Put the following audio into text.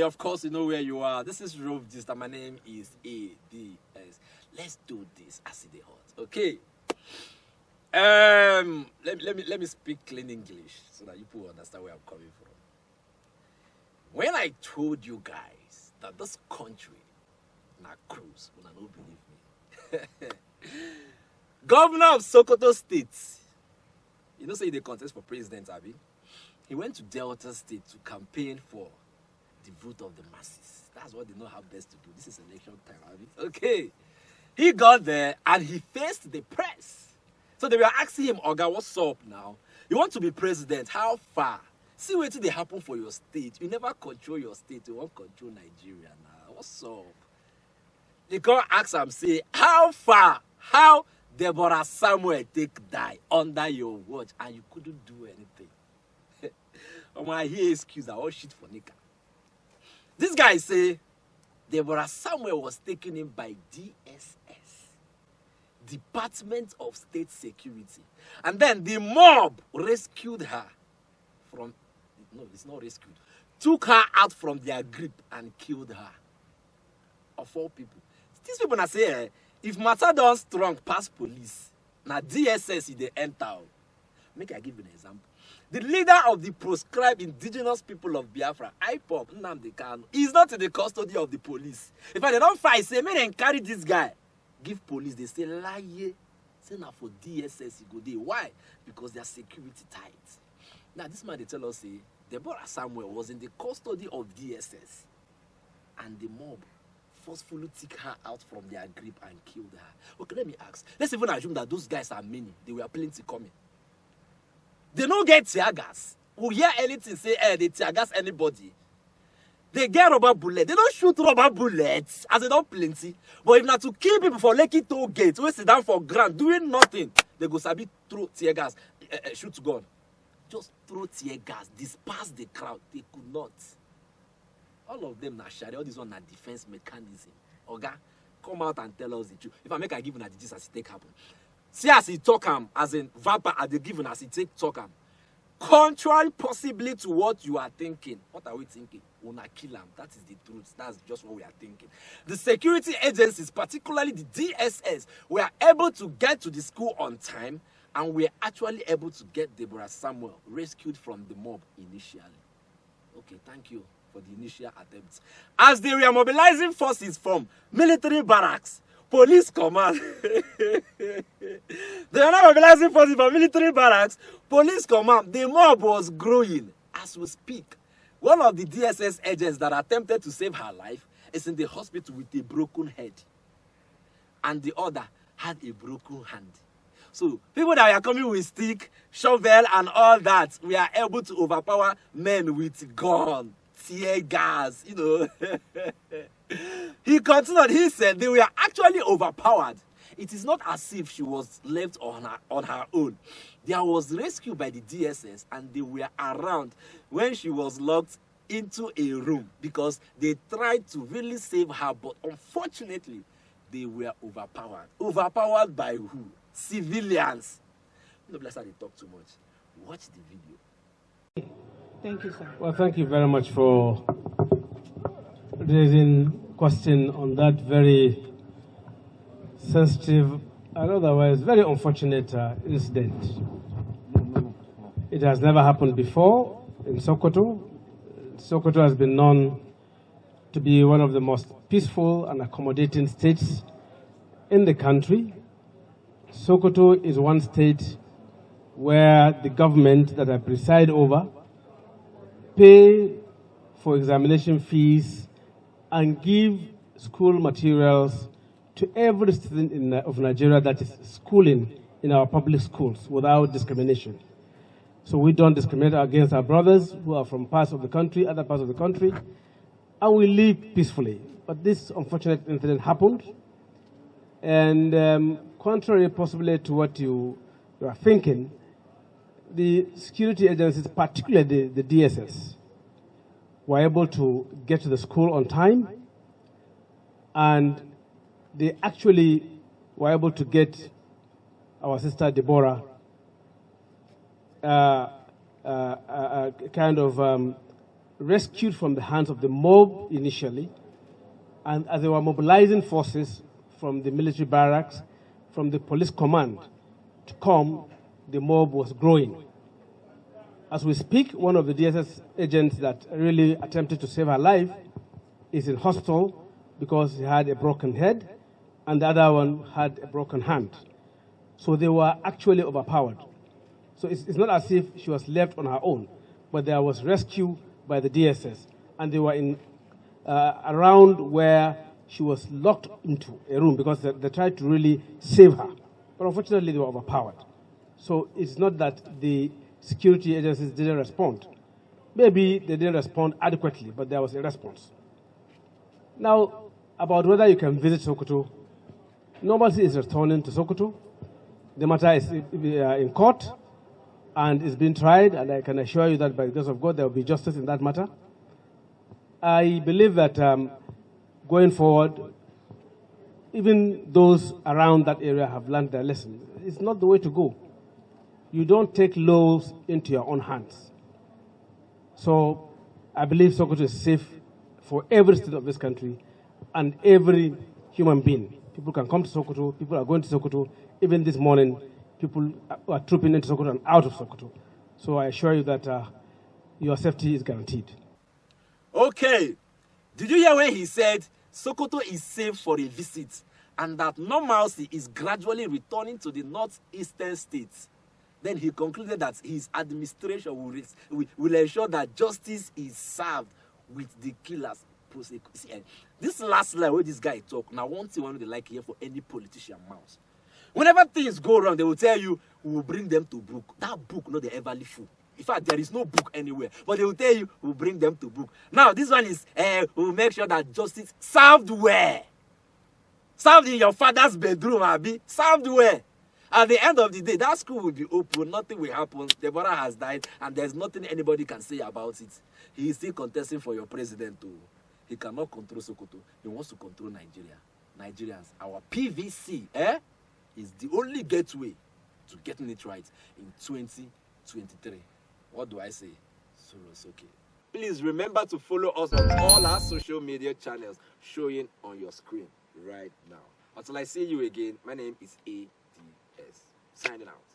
of course, you know where you are. This is Rove, and my name is ADS. Let's do this as it is hot, okay? Let me speak clean English so that you people understand where I'm coming from. When I told you guys that this country na cruise, you don't believe me. Governor of Sokoto State, you know, say the contest for president, Abi. He went to Delta State to campaign for the vote of the masses. That's what they know how best to do. This is election time, Abi. Okay. He got there and he faced the press. So they were asking him, Oga, what's up now? You want to be president? How far? See what they happen for your state. You never control your state. You won't control Nigeria now. What's up? They can't ask him, say, how far? How Deborah Samuel take die under your watch and you couldn't do anything? I hear excuse, I all shit for Nika. This guy say Deborah Samuel was taken in by DSS, Department of State Security, and then the mob rescued her from, no, it's not rescued, took her out from their grip and killed her. Of all people. These people na say, if matter don't strong past police, now DSS they enter. Make I give you an example. The leader of the proscribed indigenous people of Biafra, IPOB, Nnamdi Kanu, is not in the custody of the police. In fact, they don't fight, say, may they carry this guy. Give police, they say, lie. Say now for DSS, you go there. Why? Because their security tight. Now, this man, they tell us, say, Deborah Samuel was in the custody of DSS. And the mob forcefully took her out from their grip and killed her. Okay, let me ask. Let's even assume that those guys are many. They were plenty coming. They don't get tear gas. We hear anything say, they tear gas anybody. They get rubber bullets. They don't shoot rubber bullets, as they don't plenty. But if not to kill people for Lekki toll gate, we sit down for ground doing nothing, they go sabi throw tear gas, shoot gun. Just throw tear gas, disperse the crowd. They could not. All of them na shari, all this one na defense mechanism. Oga, come out and tell us the truth. If I make a give una the gist as it take happen. See as he talk him, as in vampire at the given as he take talk him. Contrary possibly to what you are thinking. What are we thinking? Una kill him. That is the truth. That's just what we are thinking. The security agencies, particularly the DSS, were able to get to the school on time, and were actually able to get Deborah Samuel rescued from the mob initially. Okay, thank you for the initial attempts. As they were mobilizing forces from military barracks, police command. They are not mobilizing forces from military barracks, police command. The mob was growing as we speak. One of the DSS agents that attempted to save her life is in the hospital with a broken head. And the other had a broken hand. So, people that were coming with stick, shovel, and all that, we are able to overpower men with gun, tear gas, you know. He continued, he said they were actually overpowered. It is not as if she was left on her own. There was rescue by the DSS and they were around when she was locked into a room because they tried to really save her, but unfortunately, they were overpowered. Overpowered by who? Civilians. No bless how they talk too much. Watch the video. Thank you, sir. Well, thank you very much for raising question on that very sensitive and otherwise very unfortunate incident. It has never happened before in Sokoto. Sokoto has been known to be one of the most peaceful and accommodating states in the country. Sokoto is one state where the government that I preside over pay for examination fees and give school materials to every student of Nigeria that is schooling in our public schools without discrimination. So we don't discriminate against our brothers who are from parts of the country, other parts of the country, and we live peacefully. But this unfortunate incident happened, and contrary possibly to what you are thinking, the security agencies, particularly the DSS, were able to get to the school on time, and they actually were able to get our sister Deborah rescued from the hands of the mob initially, and as they were mobilizing forces from the military barracks, from the police command to come, the mob was growing. As we speak, one of the DSS agents that really attempted to save her life is in hospital because he had a broken head, and the other one had a broken hand. So they were actually overpowered. So it's not as if she was left on her own, but there was rescue by the DSS, and they were in around where she was locked into a room because they tried to really save her. But unfortunately, they were overpowered. So it's not that the security agencies didn't respond. Maybe they didn't respond adequately, but there was a response. Now, about whether you can visit Sokoto, normalcy is returning to Sokoto. The matter is in court and is being tried, and I can assure you that by the grace of God, there will be justice in that matter. I believe that going forward, even those around that area have learned their lesson. It's not the way to go. You don't take laws into your own hands. So I believe Sokoto is safe for every student of this country and every human being. People can come to Sokoto, people are going to Sokoto. Even this morning, people are trooping into Sokoto and out of Sokoto. So I assure you that your safety is guaranteed. Okay. Did you hear when he said Sokoto is safe for a visit and that normalcy is gradually returning to the northeastern states? Then he concluded that his administration will ensure that justice is served with the killers. See, this last line where this guy talk, now one thing I don't like here for any politician mouth. Whenever things go wrong, they will tell you, we will bring them to book. That book, no, they ever full. In fact, there is no book anywhere. But they will tell you, we'll bring them to book. Now, this one is, we'll make sure that justice served where? Served in your father's bedroom, Abi. Served where? At the end of the day, that school will be open. Nothing will happen. Deborah has died, and there's nothing anybody can say about it. He is still contesting for your president, too. He cannot control Sokoto. He wants to control Nigeria. Nigerians, our PVC, is the only gateway to getting it right in 2023. What do I say? So it's okay. Please remember to follow us on all our social media channels showing on your screen right now. Until I see you again, my name is ADS. Signing out.